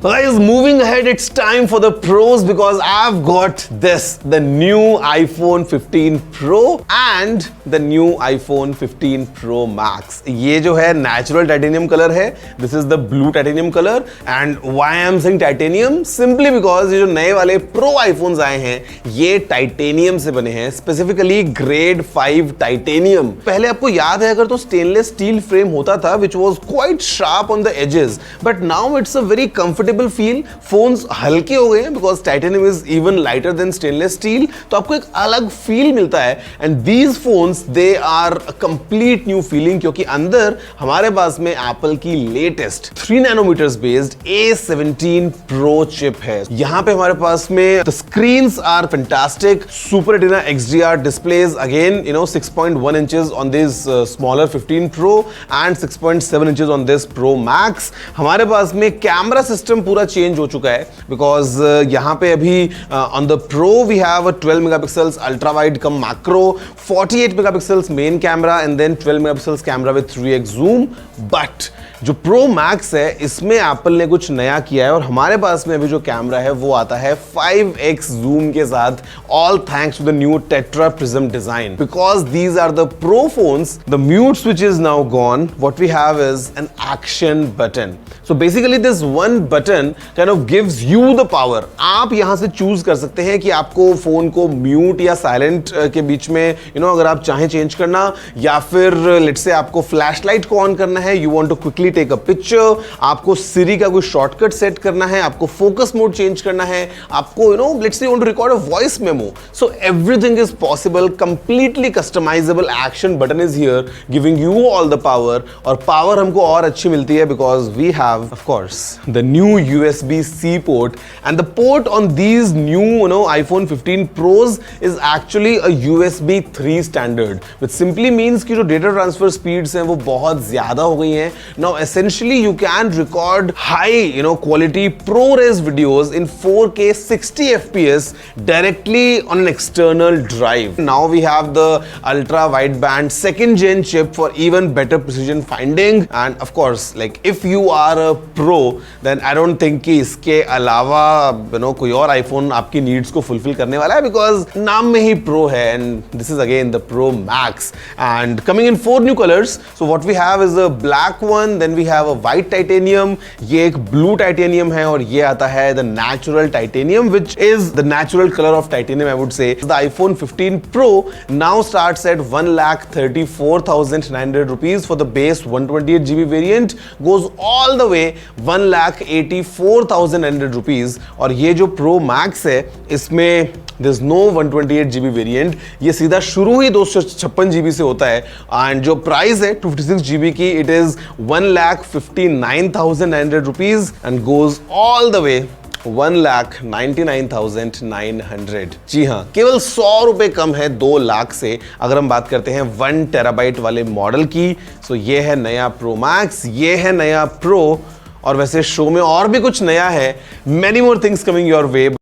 Guys, moving ahead, it's time for the pros because I've got this, the new iPhone 15 Pro and the new iPhone 15 Pro Max. ये जो है natural titanium color है, this is the blue titanium color and why I'm saying titanium? Simply because ये जो नए वाले Pro iPhones आए हैं ये titanium से बने हैं, specifically grade 5 titanium. पहले आपको याद है अगर तो stainless steel frame होता था which was quite sharp on the edges, but now it's a very comfortable feel. Phones हल्के हो गए हैं because titanium is even lighter than stainless steel, तो आपको एक अलग फील मिलता है. And these phones they are complete new feeling क्योंकि अंदर हमारे पास में एप्पल की latest 3 nanometres based A17 Pro chip है. यहां पे हमारे पास में the screens are fantastic, super retina XDR displays, again 6.1 inches on this smaller 15 Pro and 6.7 inches on this Pro Max. हमारे पास में कैमरा सिस्टम पूरा चेंज हो चुका है बिकॉज यहां पे अभी on the pro we have a 12 megapixels ultra wide cum macro, 48 megapixels main camera and then 12 megapixels camera with 3x zoom. But जो प्रो मैक्स है इसमें एप्पल ने कुछ नया किया है और हमारे पास में अभी जो कैमरा है वो आता है 5x जूम के साथ, all thanks to the new tetra prism design. Because these are the pro phones, the mute switch is now gone, what we have is an action button. So basically this one button kind of gives you the power. आप यहां से choose कर सकते हैं कि आपको phone को mute या साइलेंट के बीच में अगर आप चाहें चेंज करना, या फिर लेट्स से आपको फ्लैश लाइट को ऑन करना है, you want to quickly take a picture, आपको सिरी का कोई शॉर्टकट सेट करना है, आपको फोकस मोड चेंज करना है, आपको let's say you want to record a voice memo. So everything is possible, completely customizable action button is here giving you all the power. और पावर हमको और अच्छी मिलती है because we have of course the new USB-C port, and the port on these new iPhone 15 Pros is actually a USB 3 standard, which simply means कि जो data transfer speeds हैं वो बहुत ज़्यादा हो गई हैं. Now essentially you can record high quality ProRes videos in 4K 60 FPS directly on an external drive. Now we have the ultra wideband 2nd gen chip for even better precision finding, and of course like if you are a pro then I don't think कि इसके अलावा कोई और iPhone आपकी needs को fulfil करने वाला है बिकॉज नाम में ही प्रो है. And this is again the pro max and coming in 4 new colours. So what we have is a black one, then we have a white titanium, ये एक ब्लू टाइटेनियम है और ये आता है the natural titanium which is the natural colour of titanium. I would say the iPhone 15 Pro now starts at 1,34,900 rupees for the base 128GB variant, goes all the way 1,84,900 rupees. और ये जो Pro Max है इसमें there's no 128GB variant, ये सीधा शुरू ही 256GB से होता है. एंड जो प्राइस है 256GB की, it is 1,59,900 rupees and goes all the way 1,99,900. जी हाँ, केवल 100 रुपए कम है 2 लाख से अगर हम बात करते हैं 1 टेराबाइट वाले मॉडल की. सो ये है नया Pro Max, ये है नया Pro, और वैसे शो में और भी कुछ नया है. Many more things coming your way.